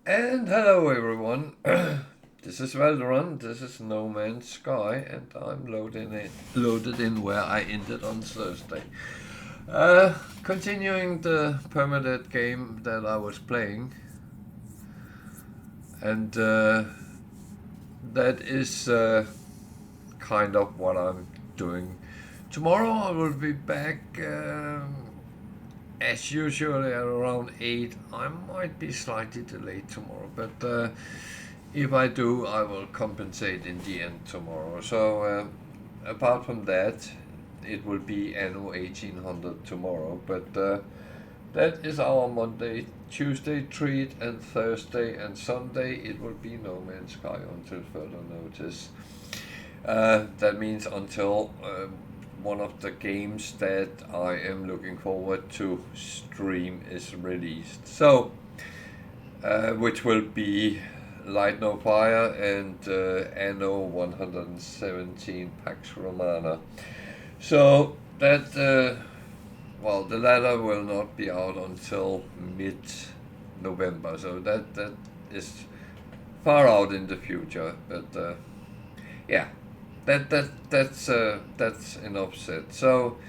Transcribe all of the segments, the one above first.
And hello everyone. This is Valderon, this is No Man's Sky, and I'm loaded in where I ended on Thursday. Continuing the Permadeath game that I was playing, and that is kind of what I'm doing. Tomorrow I will be back as usual at around 8. I might be slightly delayed tomorrow, but if I do, I will compensate in the end tomorrow. So, apart from that, it will be anno 1800 tomorrow. But that is our Monday, Tuesday treat, and Thursday and Sunday it will be No Man's Sky until further notice. That means until one of the games that I am looking forward to stream is released. So, which will be Light No Fire and Anno 117 Pax Romana. So that, well, the latter will not be out until mid-November. So that is far out in the future. But yeah, that's enough said. So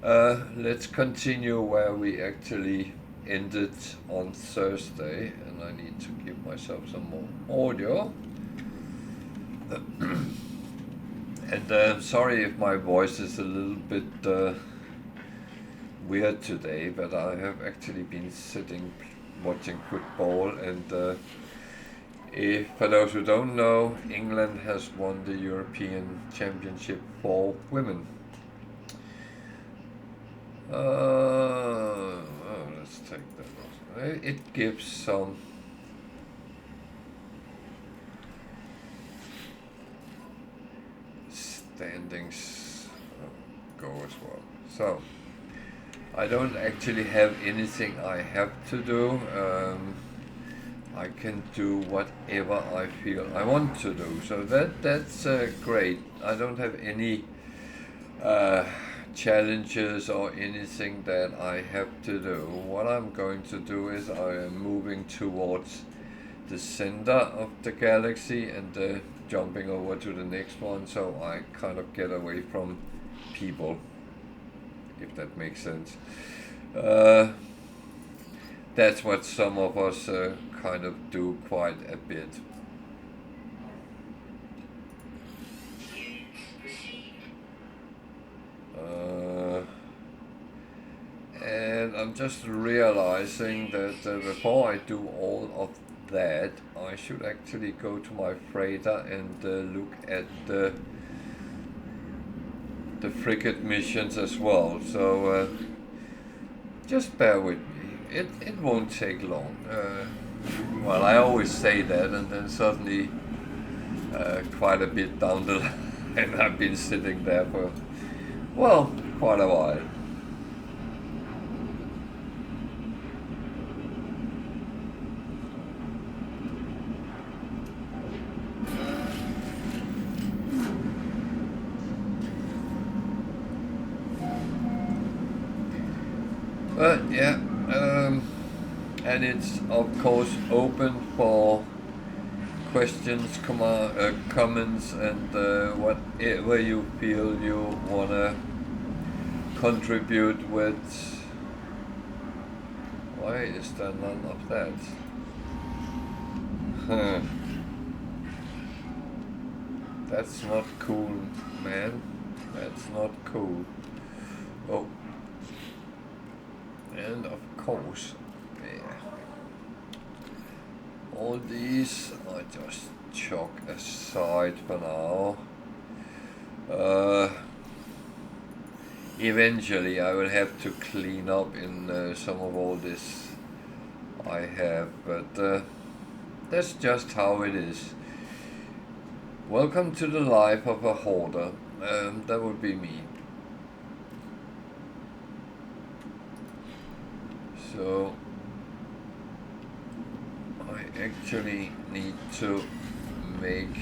let's continue where we actually ended on Thursday, and I need to give myself some more audio. And sorry if my voice is a little bit weird today, but I have actually been sitting watching football, and if, for those who don't know, England has won the European Championship for women. Oh, let's take that off. It gives some standings go as well. So I don't actually have anything I have to do. I can do whatever I feel I want to do. So that's great. I don't have any challenges or anything that I have to do. What I'm going to do is I am moving towards the center of the galaxy and jumping over to the next one, so I kind of get away from people, if that makes sense. That's what some of us kind of do quite a bit. And I'm just realizing that before I do all of that, I should actually go to my freighter and look at the frigate missions as well. So just bear with me. It won't take long. Well, I always say that, and then suddenly, quite a bit down the line, I've been sitting there for, well, quite a while. But yeah, and it's of course open for questions, comments, and whatever you feel you wanna contribute with. Why is there none of that? Huh. That's not cool, man. That's not cool. Oh. And of course, yeah, all these I just chalk aside for now. Eventually I will have to clean up in some of all this I have, but that's just how it is. Welcome to the life of a hoarder. That would be me. So I actually need to make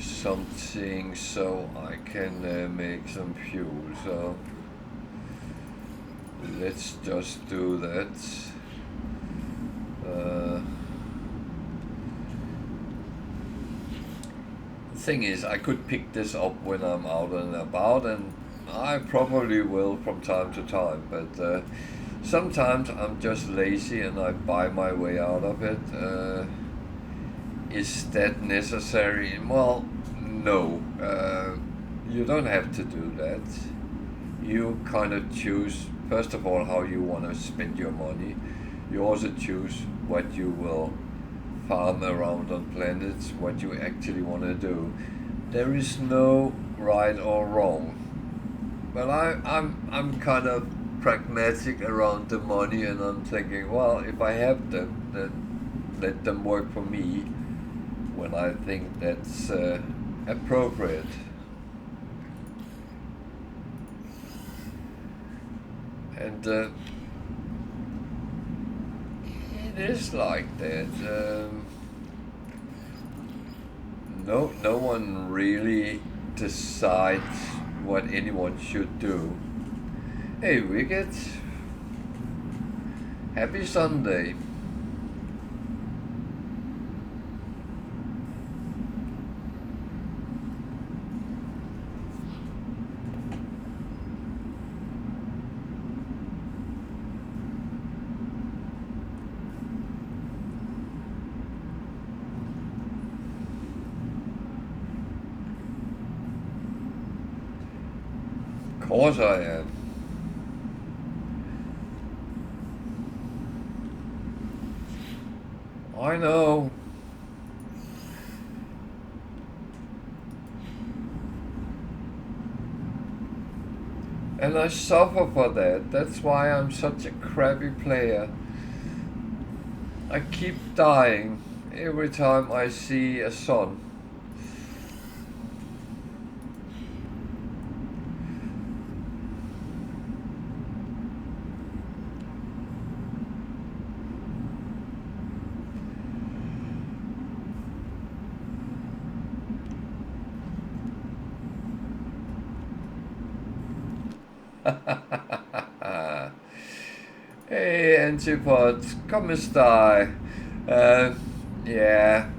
something so I can make some fuel. So let's just do that. thing is, I could pick this up when I'm out and about, and I probably will from time to time, but sometimes I'm just lazy and I buy my way out of it. Is that necessary? Well, no. You don't have to do that. You kind of choose, first of all, how you want to spend your money. You also choose what you will farm around on planets, what you actually want to do. There is no right or wrong. But I'm kind of pragmatic around the money, and I'm thinking, well, if I have them, then let them work for me when I think that's appropriate. And it is like that. No one really decides what anyone should do. Hey, Wicked. Happy Sunday. Of course I am. I know. And I suffer for that. That's why I'm such a crappy player. I keep dying every time I see a sun. Hey, Antipod, come stai? Yeah,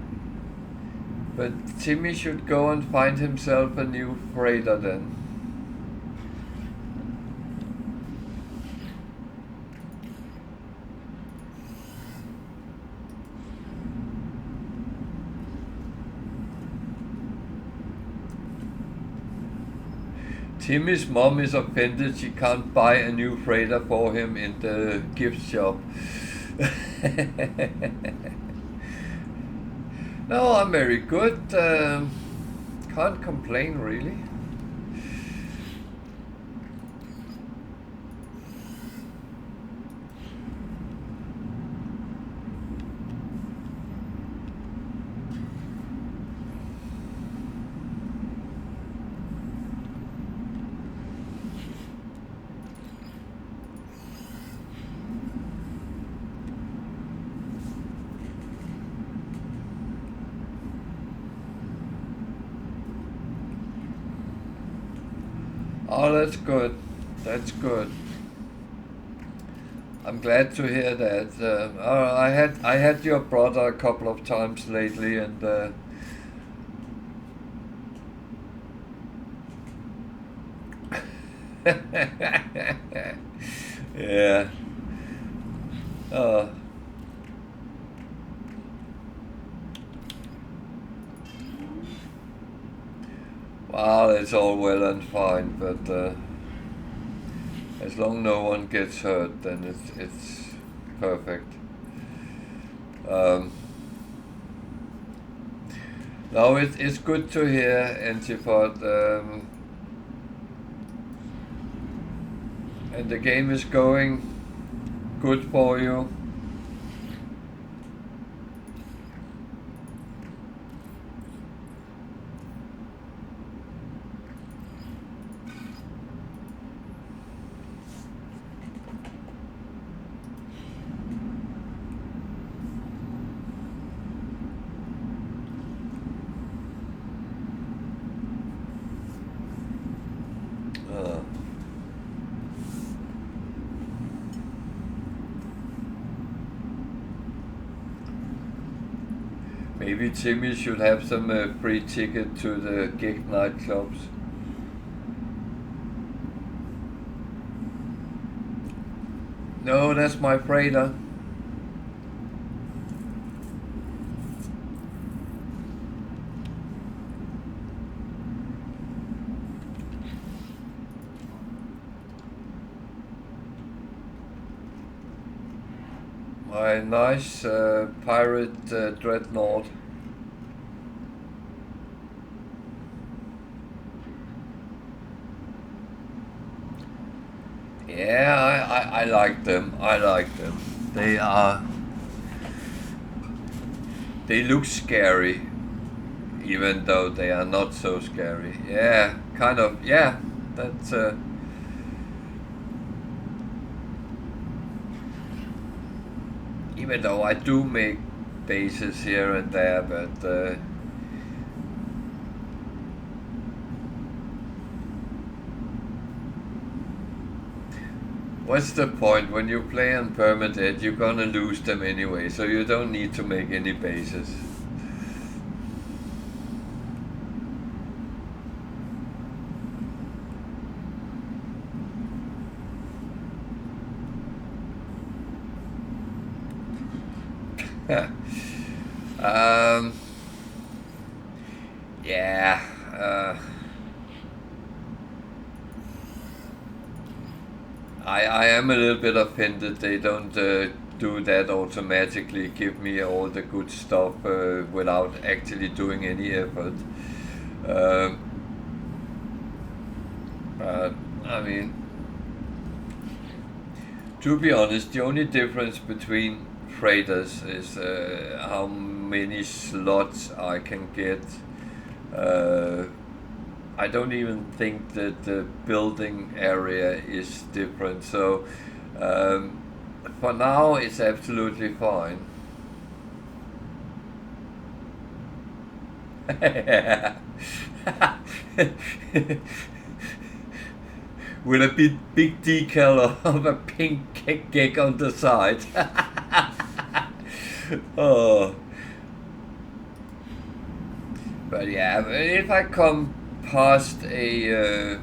but Timmy should go and find himself a new freighter then. Timmy's mom is offended she can't buy a new freighter for him in the gift shop. No, I'm very good. Can't complain really. Oh, that's good. That's good. I'm glad to hear that. I had your brother a couple of times lately, and yeah. Well, it's all well and fine, but as long no one gets hurt, then it's perfect. No, it's good to hear, Antipod. And the game is going good for you. Maybe Timmy should have some free ticket to the gig nightclubs. No, that's my freighter. My nice pirate dreadnought. Yeah, I like them. I like them. They look scary, even though they are not so scary. Yeah, kind of. Yeah, that's. Even though I do make bases here and there, but what's the point? When you play on Permadeath, you're gonna lose them anyway, so you don't need to make any bases. Yeah. I am a little bit offended they don't do that automatically, give me all the good stuff without actually doing any effort. But I mean, to be honest, the only difference between freighters is how many slots I can get. I don't even think that the building area is different, so for now it's absolutely fine. With a big decal of a pink cake on the side. Oh. But yeah, if I come past a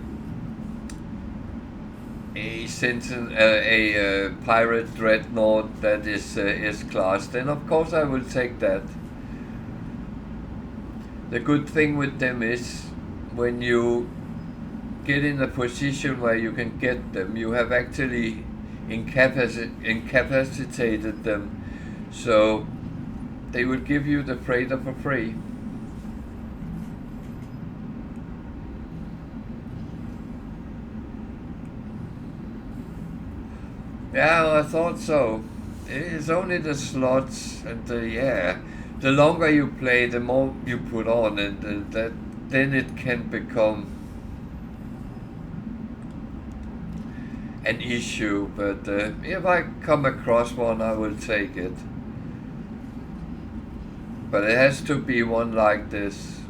pirate dreadnought that is S-class, then of course I will take that. The good thing with them is when you get in a position where you can get them, you have actually incapacitated them, so they will give you the freighter for free. Yeah, I thought so. It's only the slots and the longer you play, the more you put on, and that then it can become an issue. But if I come across one, I will take it. But it has to be one like this.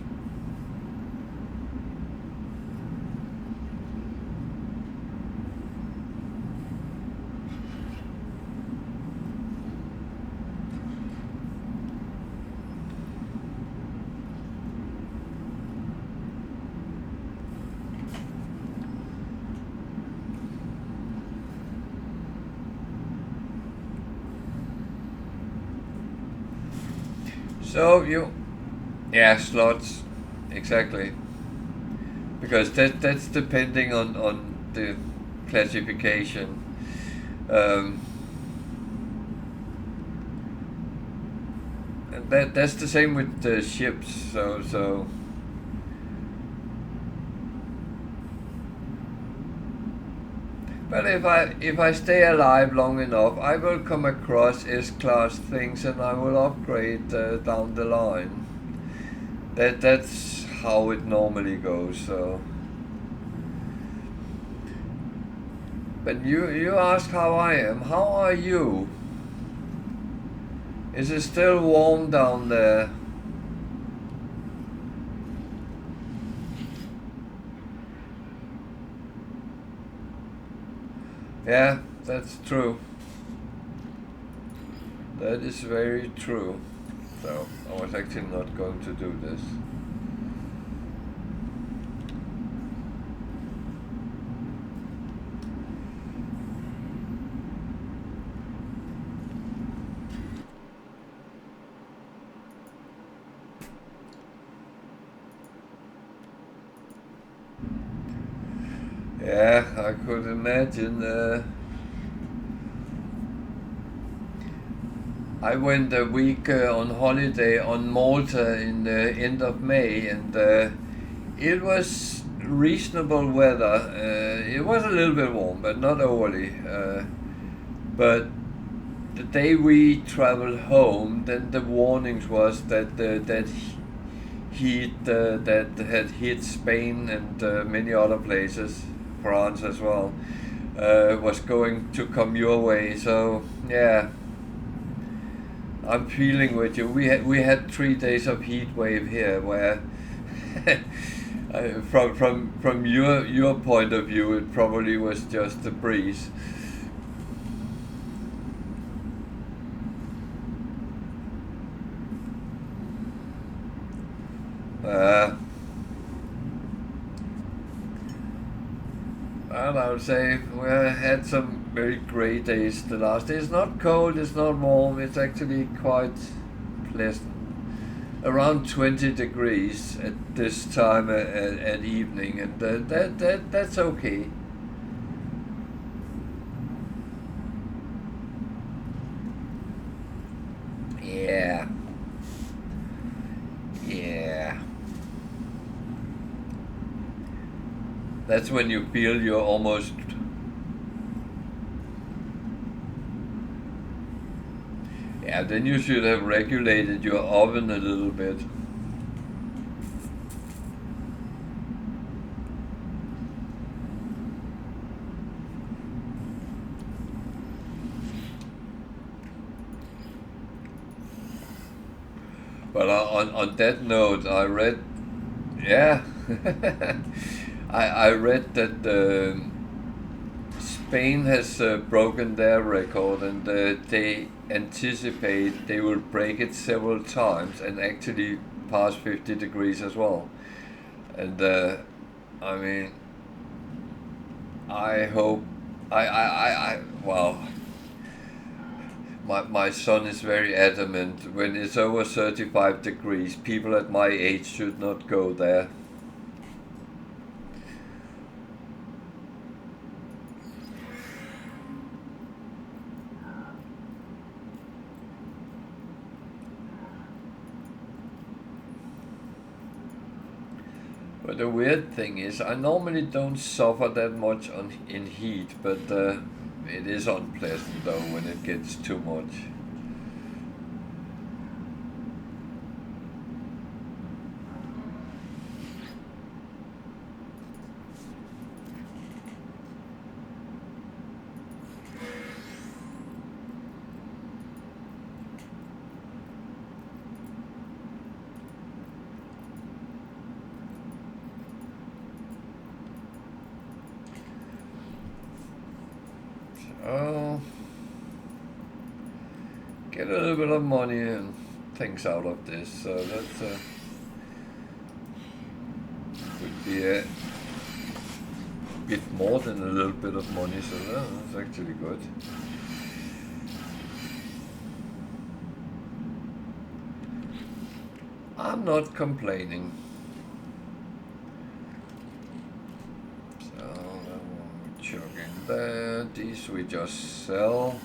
So slots, exactly, because that's depending on the classification. And that's the same with the ships. So. But if I stay alive long enough, I will come across S-class things and I will upgrade down the line. That's how it normally goes. So. But you ask how I am. How are you? Is it still warm down there? Yeah, that's true. That is very true. So I was actually not going to do this. Yeah, I could imagine. I went a week on holiday on Malta in the end of May, and it was reasonable weather. It was a little bit warm, but not overly. But the day we traveled home, then the warnings was that that heat that had hit Spain and many other places, France as well, was going to come your way. So yeah, I'm feeling with you. We had 3 days of heat wave here, where from your point of view, it probably was just a breeze. Well, I would say we had some very grey days the last day. It's not cold, it's not warm, it's actually quite pleasant. Around 20 degrees at this time at evening, and that's okay. Yeah, yeah. That's when you feel you're almost. Yeah, then you should have regulated your oven a little bit. But on that note, I read, yeah, I read that Spain has broken their record, and they anticipate they will break it several times and actually pass 50 degrees as well. And I mean, I hope, well, my son is very adamant when it's over 35 degrees, people at my age should not go there. But the weird thing is, I normally don't suffer that much in heat, but it is unpleasant though when it gets too much. Oh, get a little bit of money and things out of this, so that would be a bit more than a little bit of money, so that's actually good. I'm not complaining. So we're chugging that. These we just sell.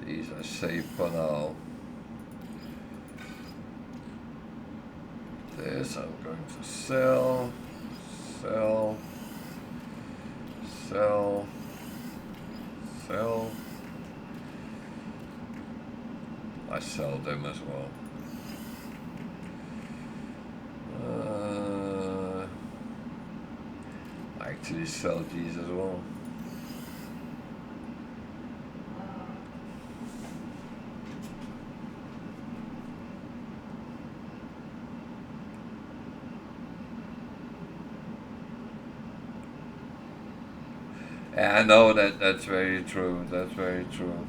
These are safe for now. This I'm going to sell, sell, sell, sell. I sell them as well. I actually sell these as well. Yeah, I know that's very true. That's very true.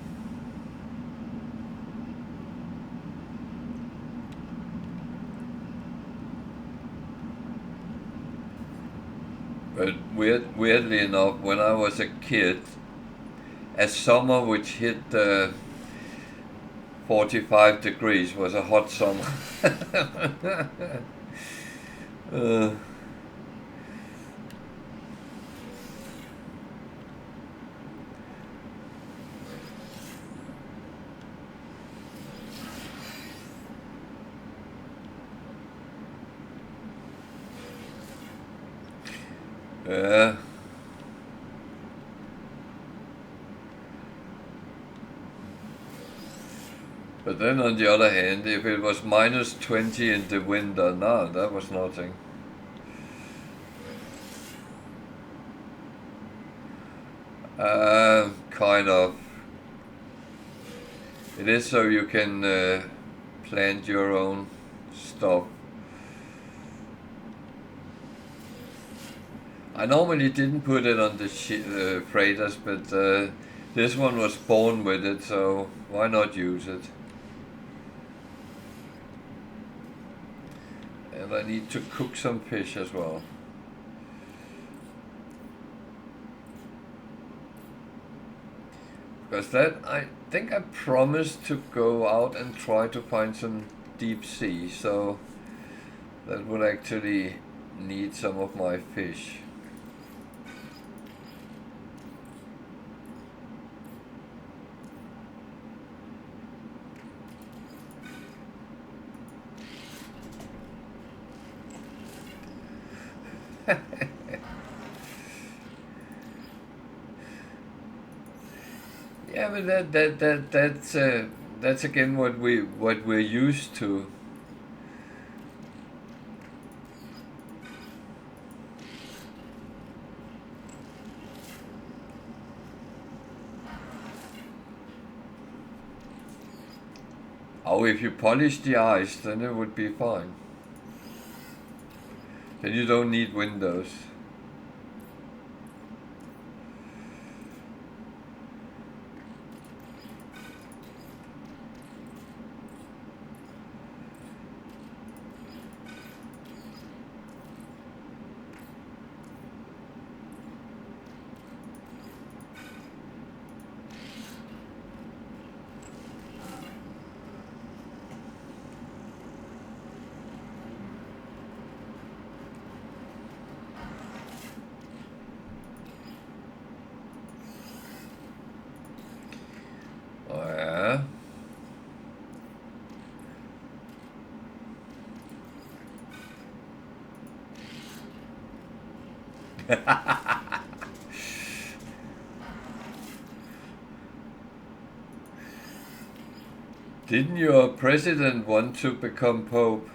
But weirdly enough, when I was a kid, a summer which hit 45 degrees was a hot summer. uh, yeah. But then on the other hand, if it was minus 20 in the winter, no, that was nothing. Kind of. It is so you can plant your own stuff. I normally didn't put it on the freighters, but this one was born with it, so why not use it? And I need to cook some fish as well. Because that, I think I promised to go out and try to find some deep sea, so that would actually need some of my fish. Yeah, but that's again what we're used to. Oh, if you polish the ice, then it would be fine. Then you don't need windows. Oh yeah. Didn't your president want to become Pope?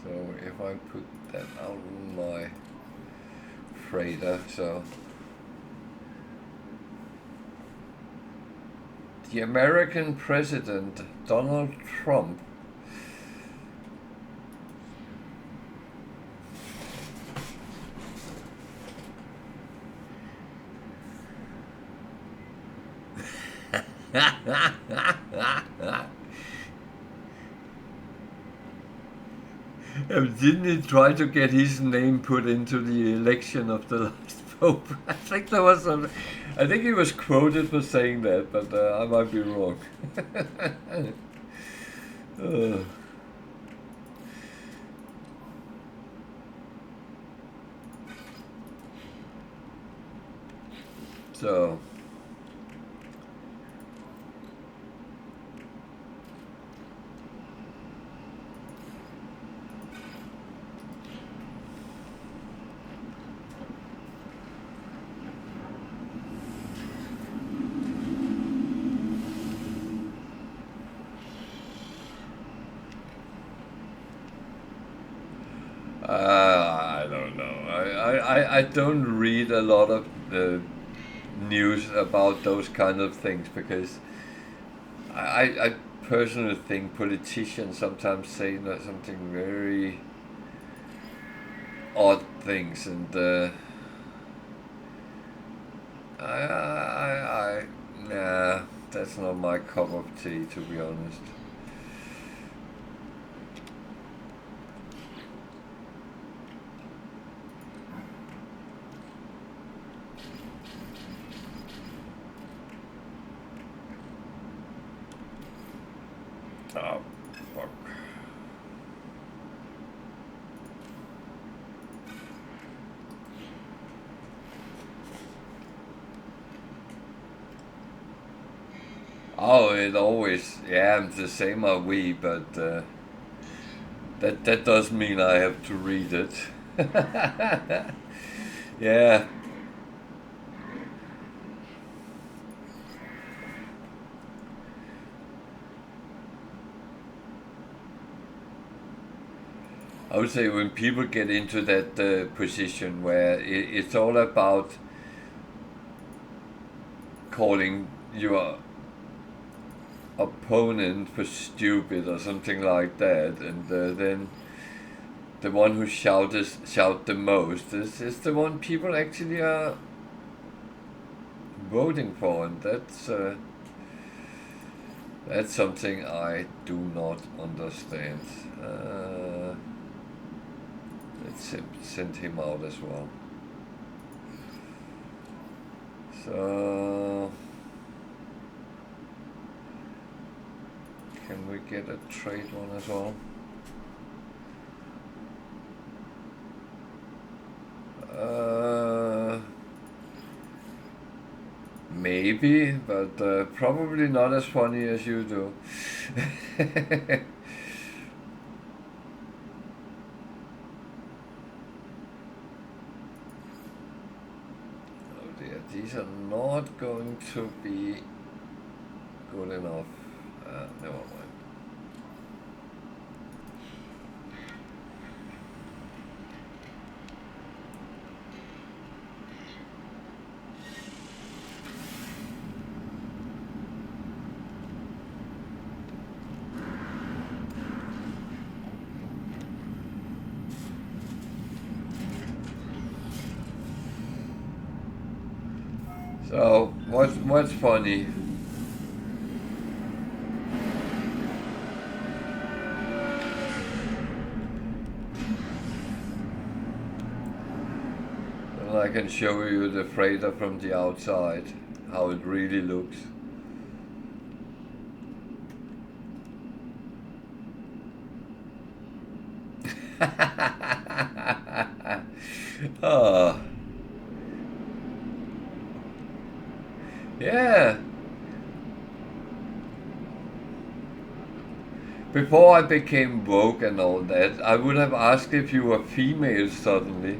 So if I put that out on my freighter, so the American president, Donald Trump, didn't he try to get his name put into the election of the last Pope? I think there was some. I think he was quoted for saying that, but I might be wrong. So. I don't read a lot of news about those kind of things because I personally think politicians sometimes say something very odd things, and nah, that's not my cup of tea, to be honest. Oh, fuck. Oh, it always, yeah, the same are we, but that doesn't mean I have to read it. Yeah. I would say when people get into that position where it's all about calling your opponent for stupid or something like that, and then the one who shout the most is the one people actually are voting for, and that's something I do not understand. Let's send him out as well. So can we get a trade one as well? Maybe, but probably not as funny as you do. Oh dear, these are not going to be good enough. Never mind. So what's funny? Well, I can show you the freighter from the outside, how it really looks. Oh. Yeah. Before I became woke and all that, I would have asked if you were female suddenly.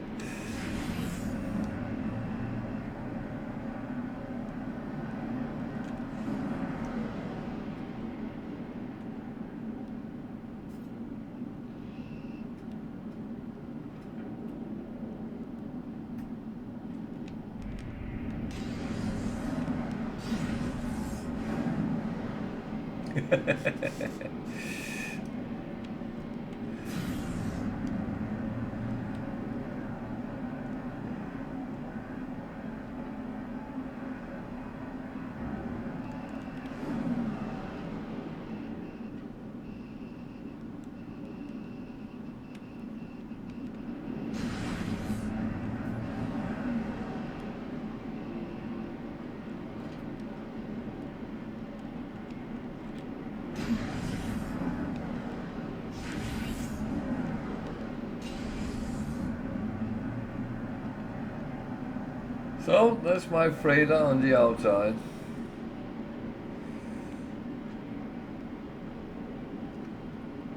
So that's my freighter on the outside.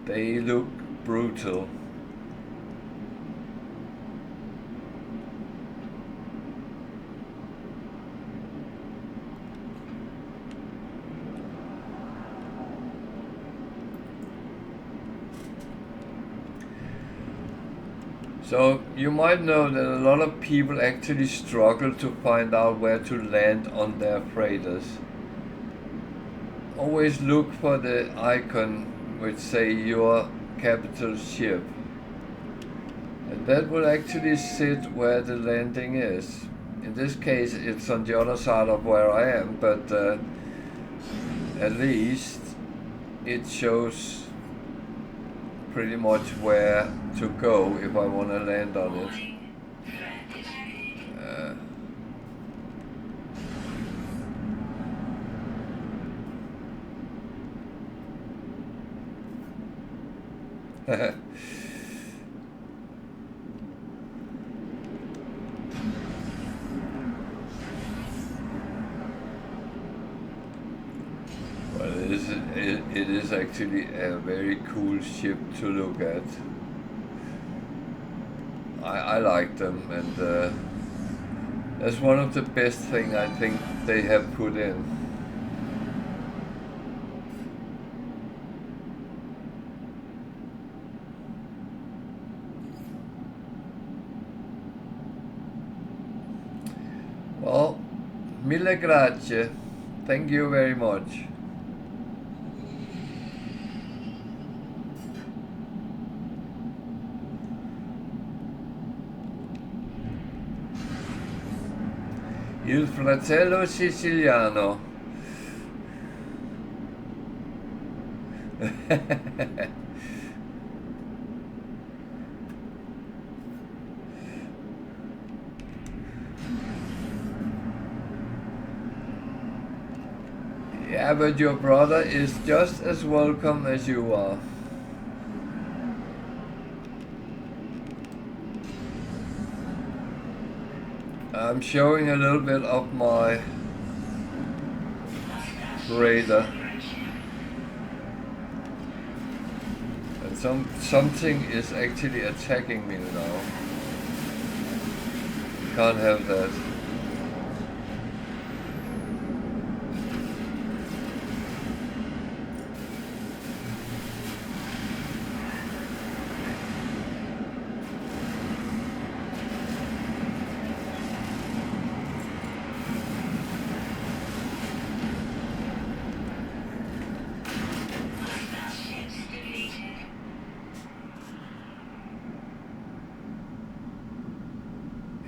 They look brutal. So you might know that a lot of people actually struggle to find out where to land on their freighters. Always look for the icon which say your capital ship. And that will actually sit where the landing is. In this case it's on the other side of where I am, but at least it shows pretty much where to go if I want to land on it. Well, it is actually a very cool ship to look at. I like them, and that's one of the best things I think they have put in. Well, mille grazie. Thank you very much. Il fratello siciliano. Yeah, but your brother is just as welcome as you are. I'm showing a little bit of my radar. And something is actually attacking me now. Can't have that.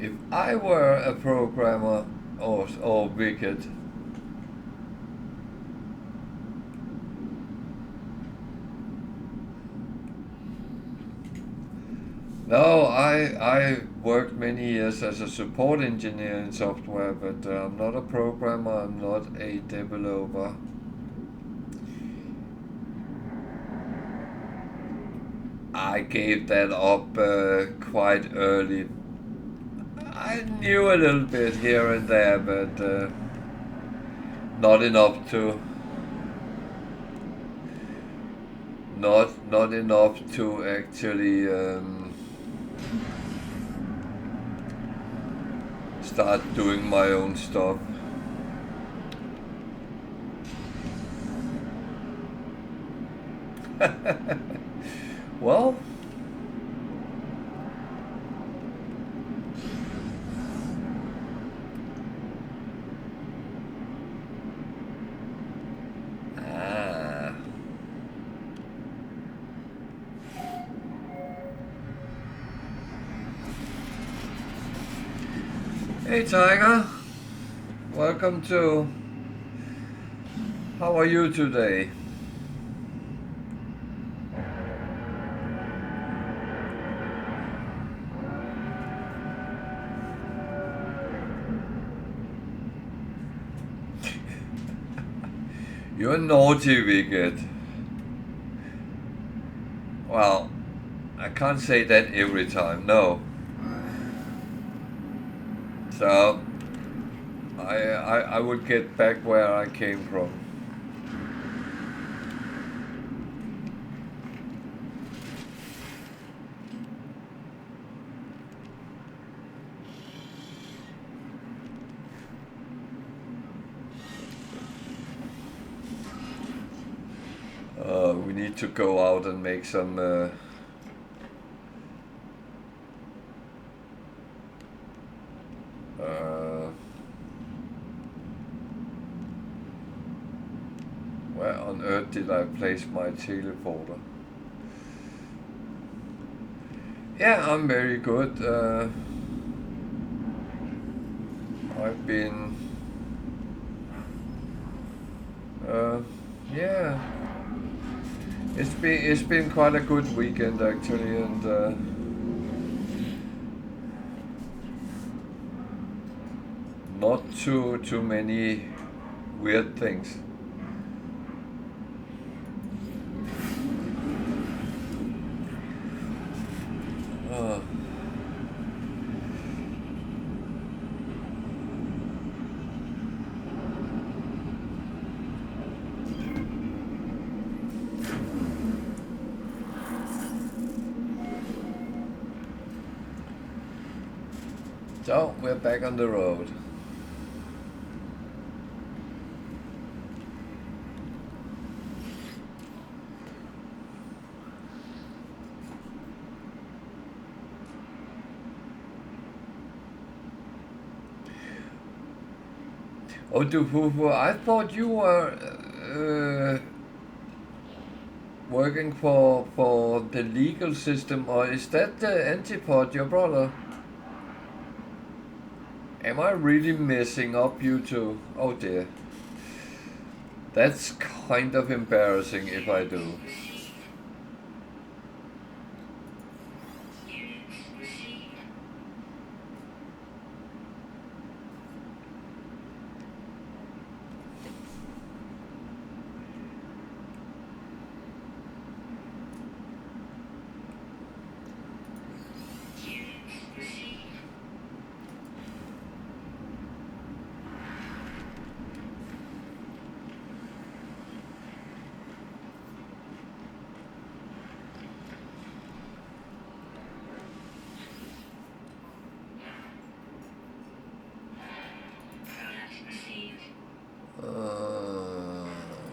If I were a programmer or wicked, no, I worked many years as a support engineer in software, but I'm not a programmer, I'm not a developer. I gave that up quite early. I knew a little bit here and there, but not enough to not enough to actually start doing my own stuff. Well, hey Tiger, welcome to. How are you today? You're naughty, Wicked. Well, I can't say that every time, no. So, I would get back where I came from. We need to go out and make some on earth did I place my teleporter? Yeah, I'm very good. I've been... yeah. It's been quite a good weekend actually, and not too many weird things. So we're back on the road. Oh, I thought you were working for the legal system, or is that the Antipod, your brother? Am I really messing up you two? Oh dear. That's kind of embarrassing if I do.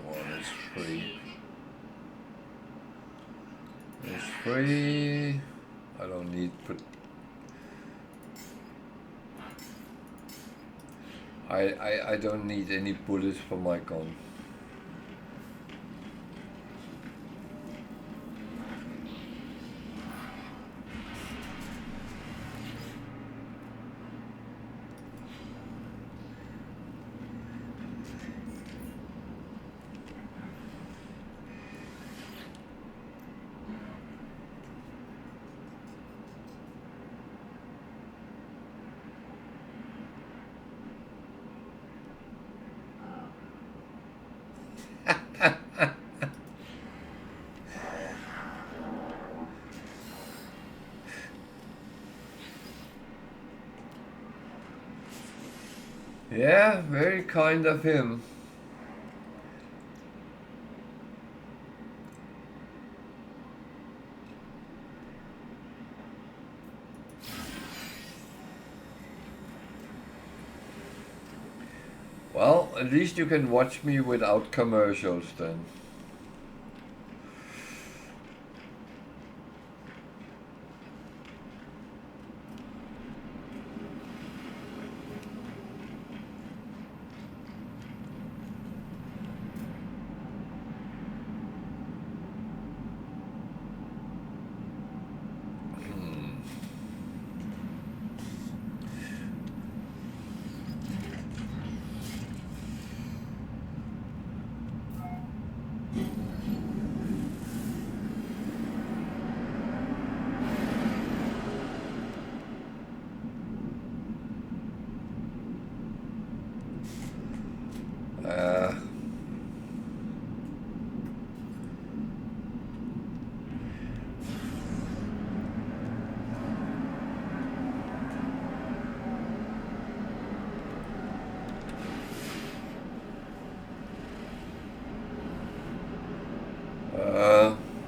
One is free. It's free. I don't need put. I don't need any bullets for my gun. Yeah, very kind of him. Well, at least you can watch me without commercials then.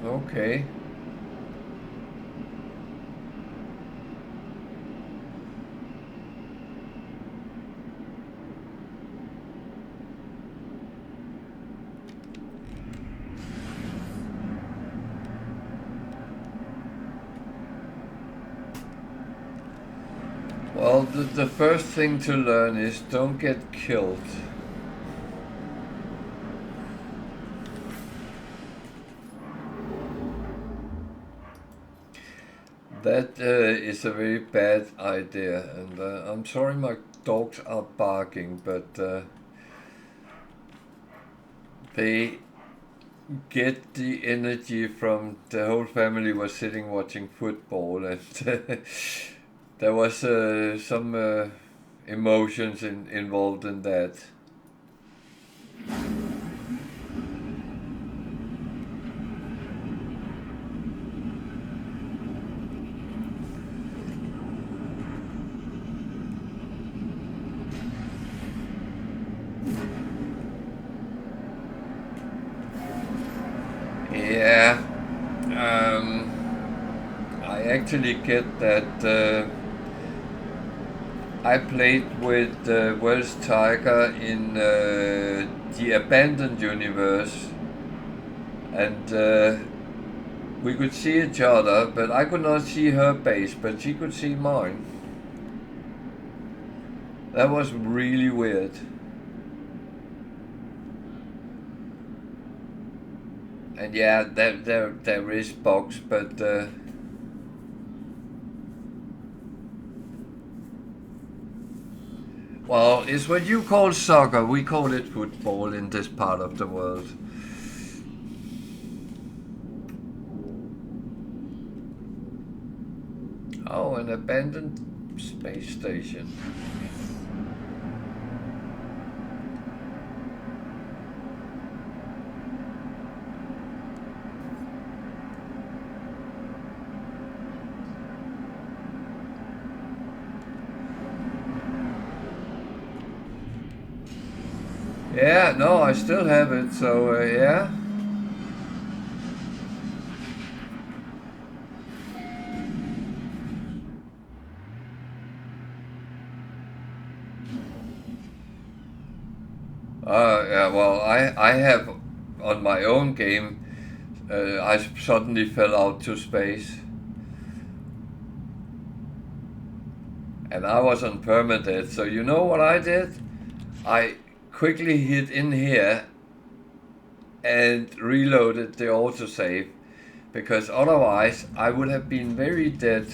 Okay. Well, the first thing to learn is don't get killed. That is a very bad idea, and I'm sorry my dogs are barking, but they get the energy from the whole family was sitting watching football, and there was some emotions involved in that. Yeah, I actually get that. I played with Welsh Tiger in the Abandoned universe, and we could see each other, but I could not see her base, but she could see mine. That was really weird. And yeah, there is bugs, but well, it's what you call soccer. We call it football in this part of the world. Oh, an abandoned space station. Yeah, no, I still have it, so yeah. Yeah, well, I have on my own game, I suddenly fell out to space. And I was on Permadeath, so you know what I did? I quickly hit in here and reloaded the autosave, because otherwise I would have been very dead.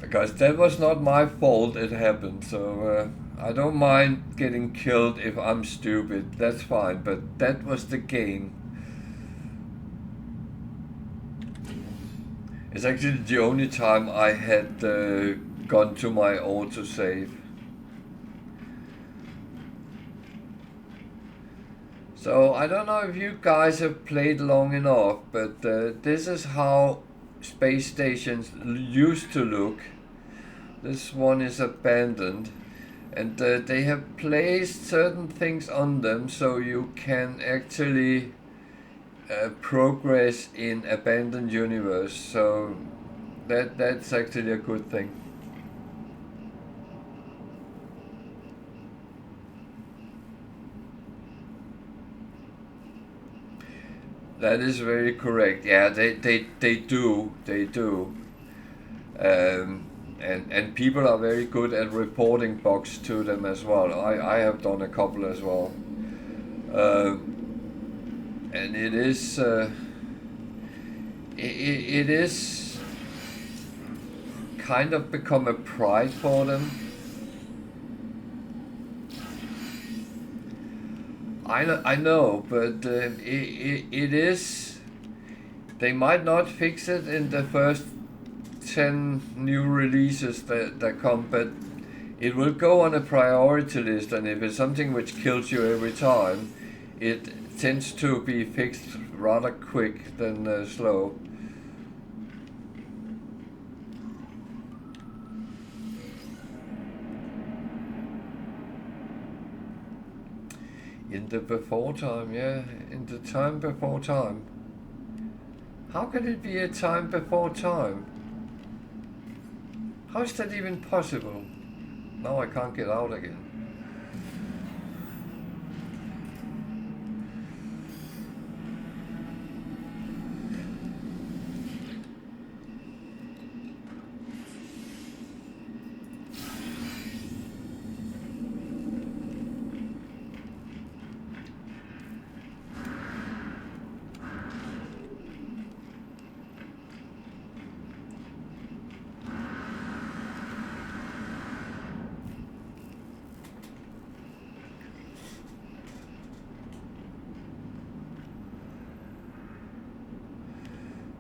Because that was not my fault it happened, so I don't mind getting killed if I'm stupid, that's fine, but that was the game. It's actually the only time I had gone to my autosave. So I don't know if you guys have played long enough, but this is how space stations used to look. This one is abandoned, and they have placed certain things on them so you can actually progress in abandoned universe. So that's actually a good thing. That is very correct. Yeah, they do. Um, and people are very good at reporting bugs to them as well. I have done a couple as well. And it is kind of become a pride for them. I know, but it is. They might not fix it in the first 10 new releases that come, but it will go on a priority list, and if it's something which kills you every time, it tends to be fixed rather quick than slow. In the before time, yeah, in the time before time. How can it be a time before time? How is that even possible? Now I can't get out again.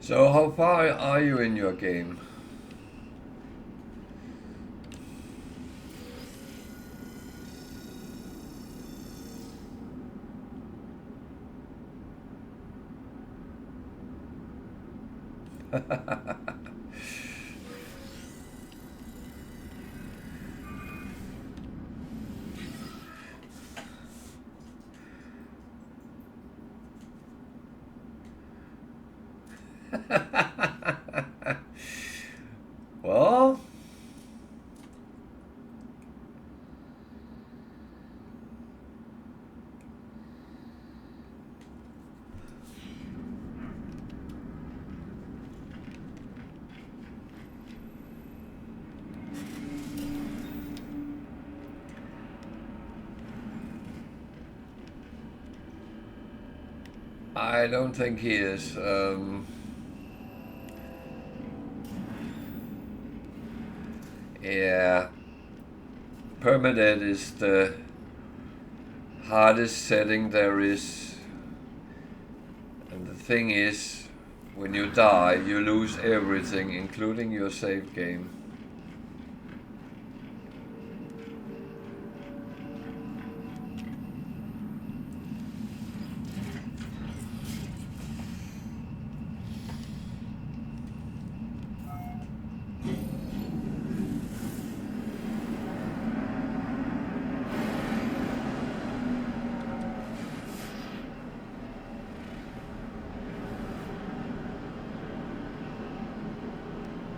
So how far are you in your game? Well, I don't think he is. Yeah, Permadeath is the hardest setting there is. And the thing is, when you die, you lose everything, including your save game.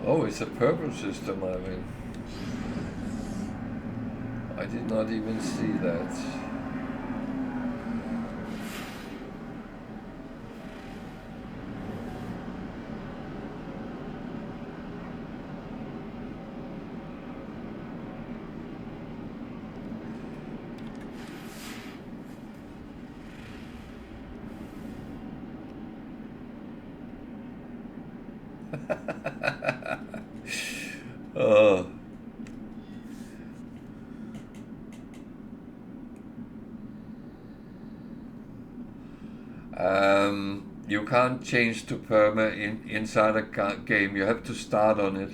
Oh, it's a purple system, I mean. I did not even see that. Oh. You can't change to perma inside a game. You have to start on it.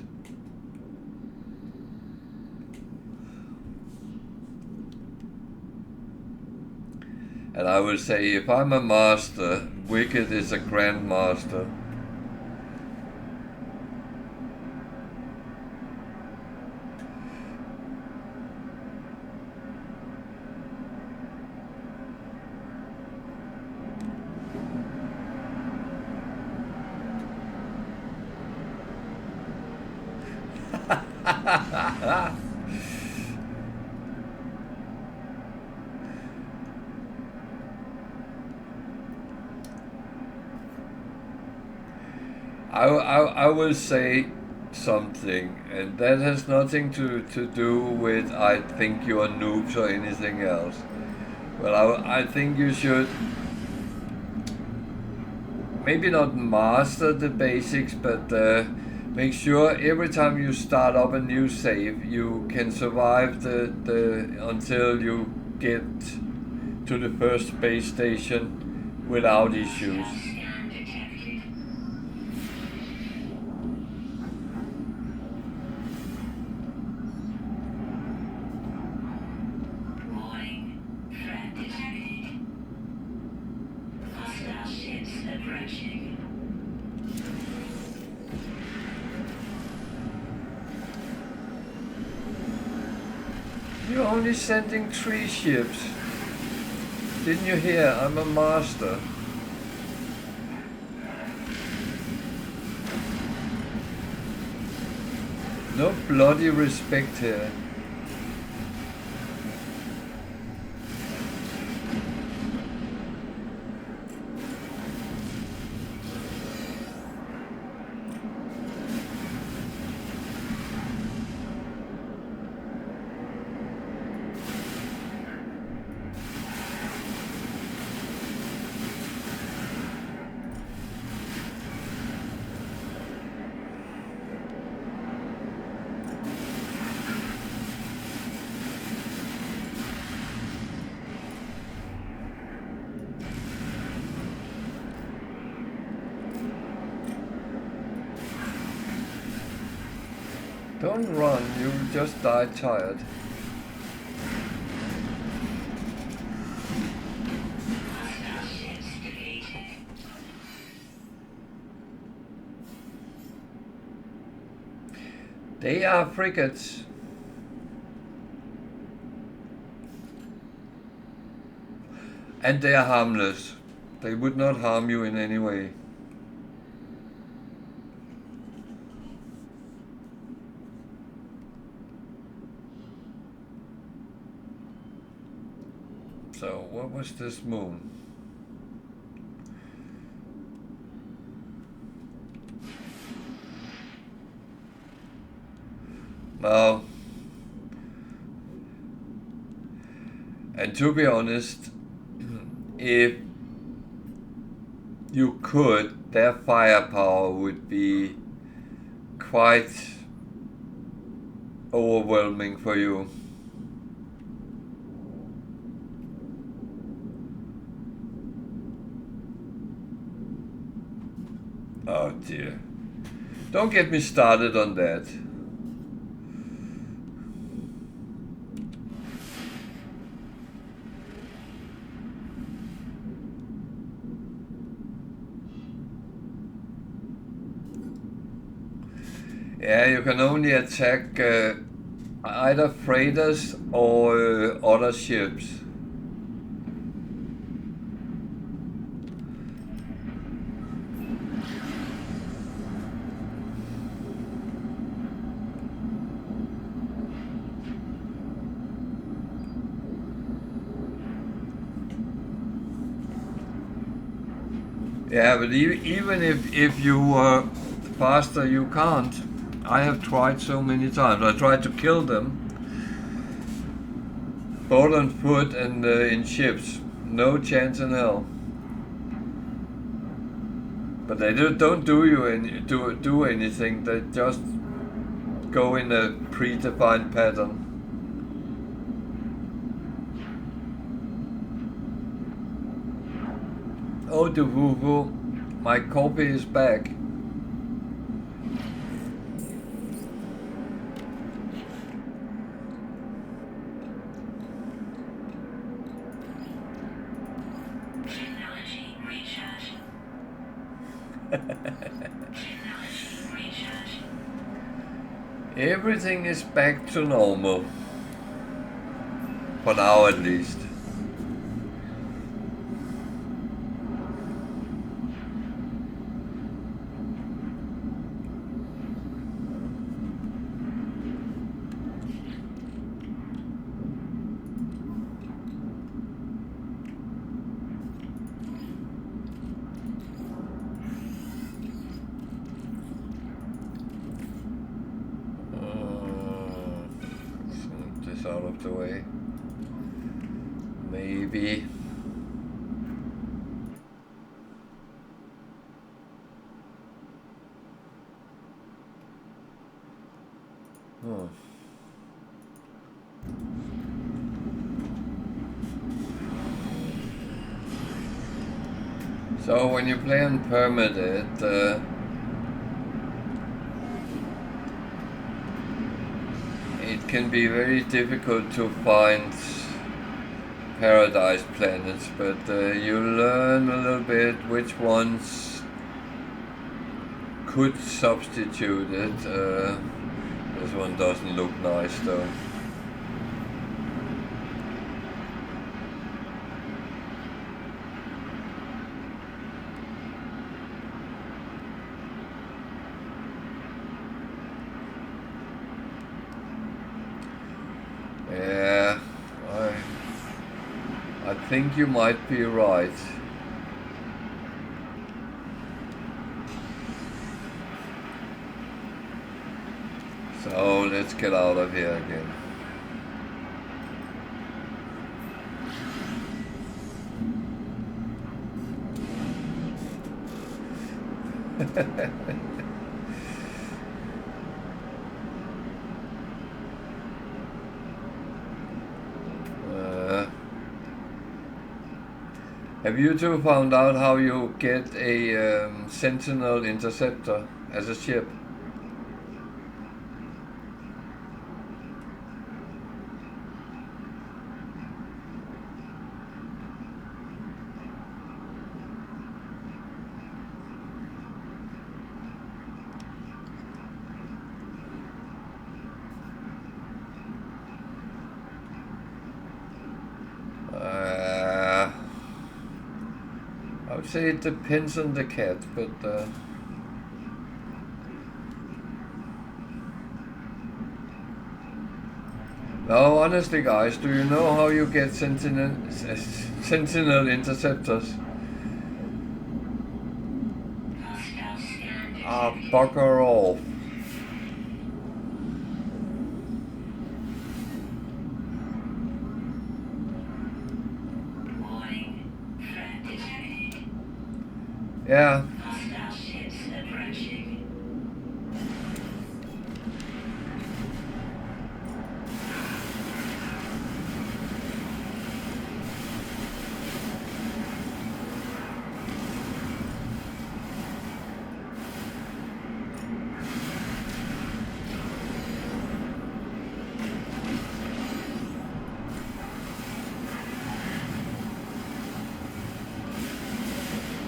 And I will say, if I'm a master, Wicked is a grandmaster. I will say something, and that has nothing to do with I think you are noobs or anything else. Well, I think you should maybe not master the basics, but make sure every time you start up a new save, you can survive the until you get to the first space station without issues. You're only sending 3 ships. Didn't you hear? I'm a master. No bloody respect here. don't run, you will just die tired. They are frigates. And they are harmless. They would not harm you in any way. So, what was this moon? Now, and to be honest, if you could, their firepower would be quite overwhelming for you. Oh dear. Don't get me started on that. Yeah, you can only attack either freighters or other ships. Yeah, but even if you were faster, you can't. I have tried so many times. I tried to kill them, both on foot and in ships. No chance in hell. But they don't do you do anything. They just go in a predefined pattern. Oh, the woo-woo. My copy is back. Everything is back to normal. For now at least. Out of the way. Maybe. So when you play on Permadeath, it can be very difficult to find paradise planets, but you learn a little bit which ones could substitute it. This one doesn't look nice though. Yeah, I think you might be right. So let's get out of here again. Have you two found out how you get a Sentinel interceptor as a ship? I would say it depends on the cat, but no, honestly, guys, do you know how you get sentinel interceptors? Ah, bugger off. Yeah.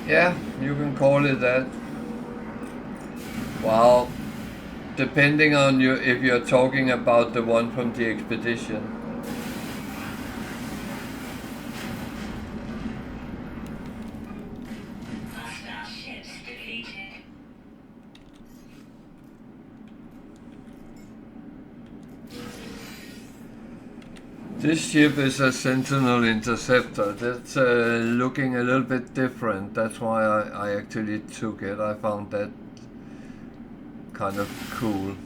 Yeah, you can call it that. Well, depending on you, if you're talking about the one from the expedition. This ship is a Sentinel Interceptor. That's looking a little bit different. That's why I actually took it. I found that kind of cool.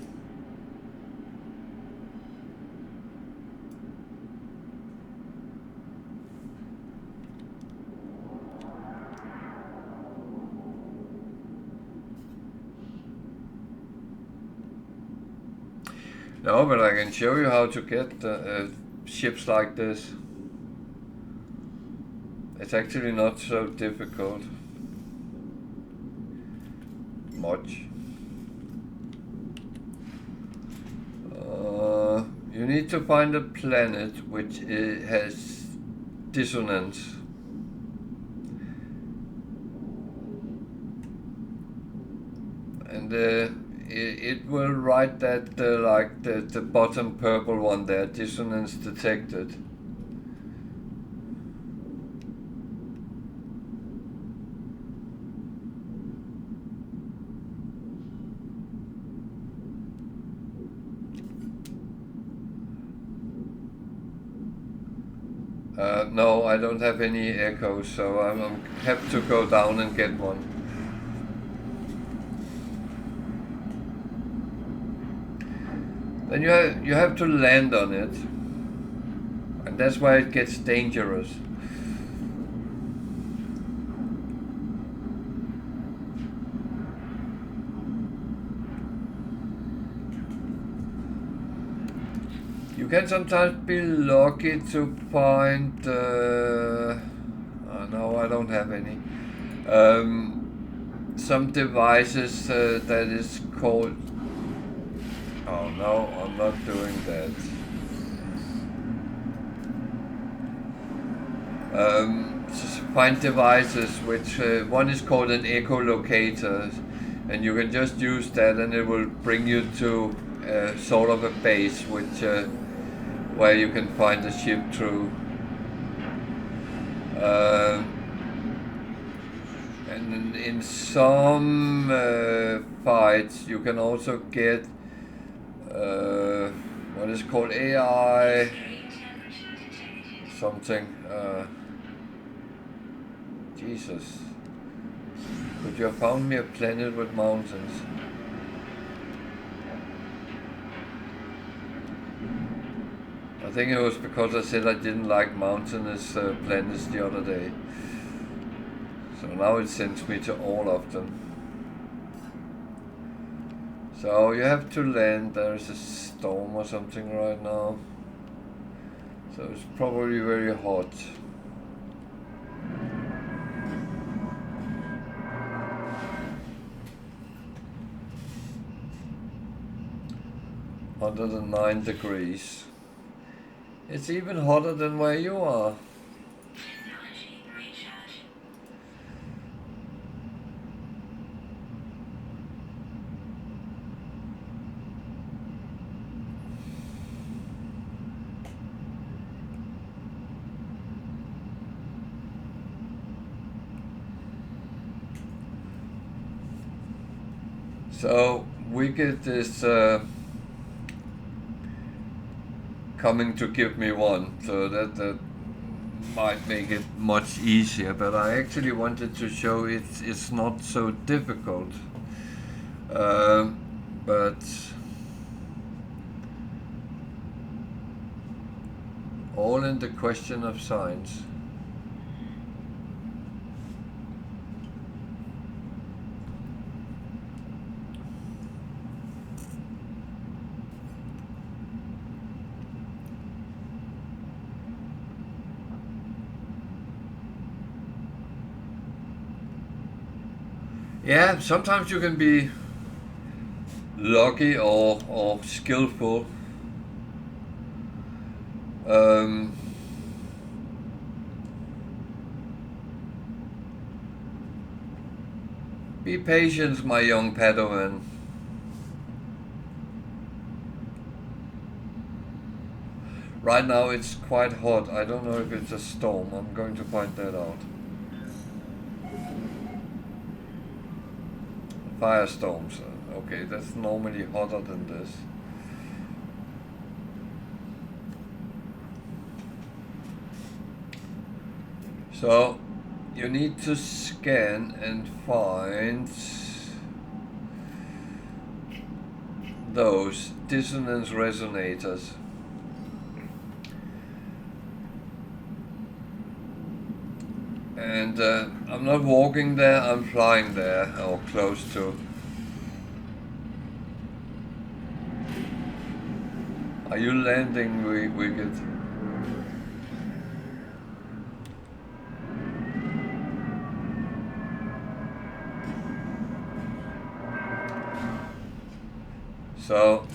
No, but I can show you how to get ships like this. It's actually not so difficult. Much. You need to find a planet which has dissonance. And it will write that like the bottom purple one there, dissonance detected. No, I don't have any echoes, so I have to go down and get one. Then you have to land on it, and that's why it gets dangerous. You can sometimes be lucky to find. Oh, no, I don't have any. Some devices that is called. Oh no, I'm not doing that. Find devices which one is called an echolocator, and you can just use that, and it will bring you to sort of a base which where you can find the ship through. And in some fights you can also get what is called AI something. Jesus. Could you have found me a planet with mountains? I think it was because I said I didn't like mountainous planets the other day. So now it sends me to all of them. So you have to land. There's a storm or something right now. So it's probably very hot. Under the 9 degrees. It's even hotter than where you are. So Wicked is coming to give me one, so that might make it much easier, but I actually wanted to show it's not so difficult, but all in the question of science. Yeah, sometimes you can be lucky or skillful. Be patient, my young Padawan. Right now it's quite hot. I don't know if it's a storm. I'm going to find that out. Firestorms. Okay, that's normally hotter than this. So you need to scan and find those dissonance resonators. And I'm not walking there, I'm flying there, or close to. Are you landing, Wicked? So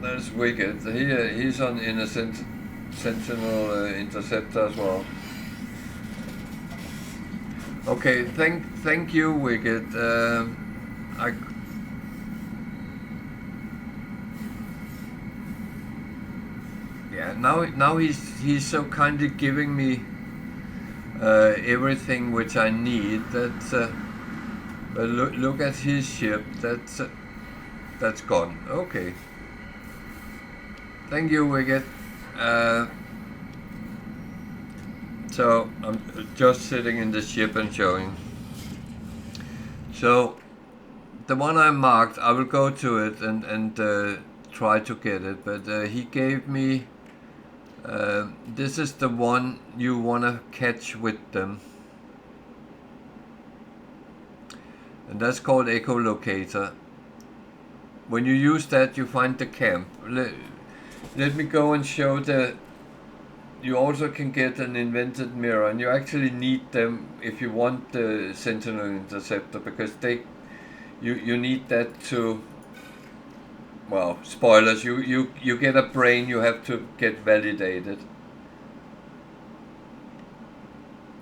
that's Wicked. He's on Innocent Sentinel Interceptor as well. Okay, thank you, Wicked. Yeah, now he's so kindly giving me everything which I need. That but look at his ship. That's gone. Okay. Thank you, Wicked. So I'm just sitting in the ship and showing. So the one I marked, I will go to it and try to get it. But he gave me. This is the one you wanna catch with them, and that's called echolocator. When you use that, you find the camp. Let me go and show the. You also can get an invented mirror, and you actually need them if you want the Sentinel Interceptor, because you need that to. Well, spoilers. You get a brain. You have to get validated.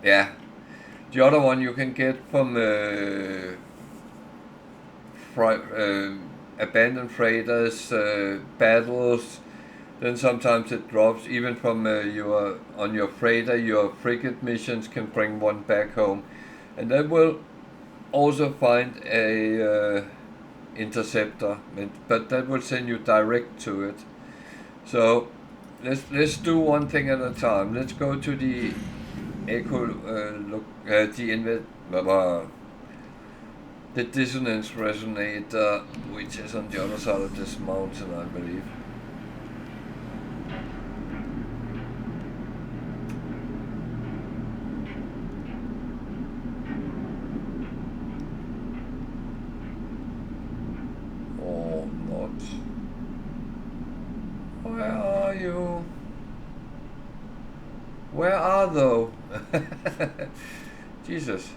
Yeah, the other one you can get from abandoned freighters, battles. Then sometimes it drops, even from on your freighter, your frigate missions can bring one back home. And that will also find a interceptor, but that will send you direct to it. So let's do one thing at a time. Let's go to the the dissonance resonator, which is on the other side of this mountain, I believe. Where are you? Where are thou? Jesus.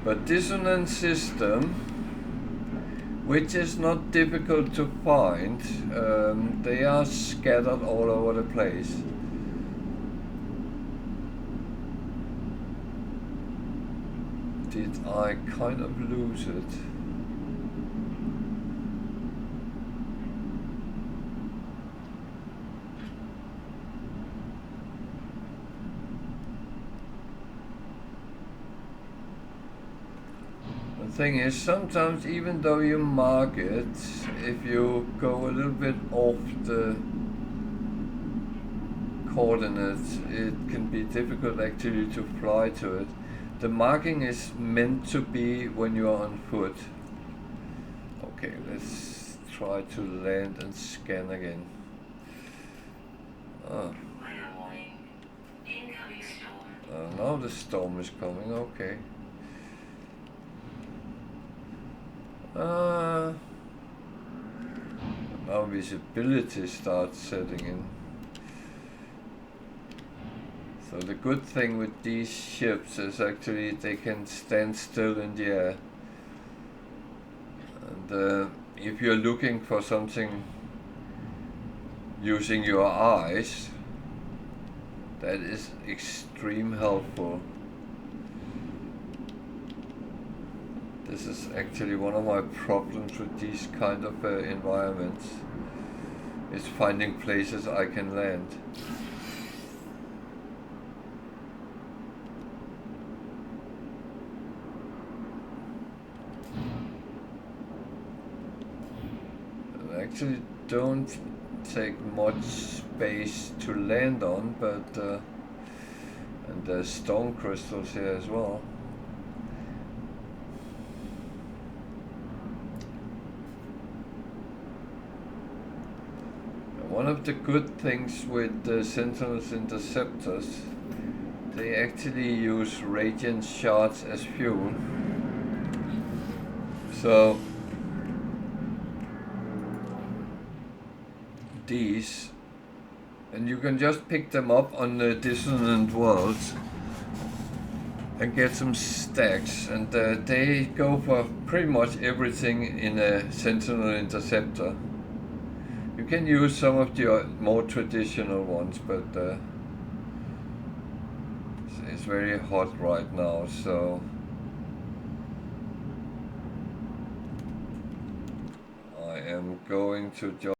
But dissonance system, which is not difficult to find, they are scattered all over the place. Did I kind of lose it? thing is, sometimes even though you mark it, if you go a little bit off the coordinates, it can be difficult actually to fly to it. The marking is meant to be when you are on foot. Okay, let's try to land and scan again. Now the storm is coming, okay. Now visibility starts setting in. So the good thing with these ships is actually they can stand still in the air. And if you're looking for something using your eyes, that is extreme helpful. This is actually one of my problems with these kind of environments, is finding places I can land. I actually don't take much space to land on, but and there's stone crystals here as well. One of the good things with the Sentinel's interceptors, they actually use radiant shards as fuel. So these, and you can just pick them up on the dissonant worlds and get some stacks, and they go for pretty much everything in a Sentinel interceptor. You can use some of the more traditional ones, but it's very hot right now, so I am going to just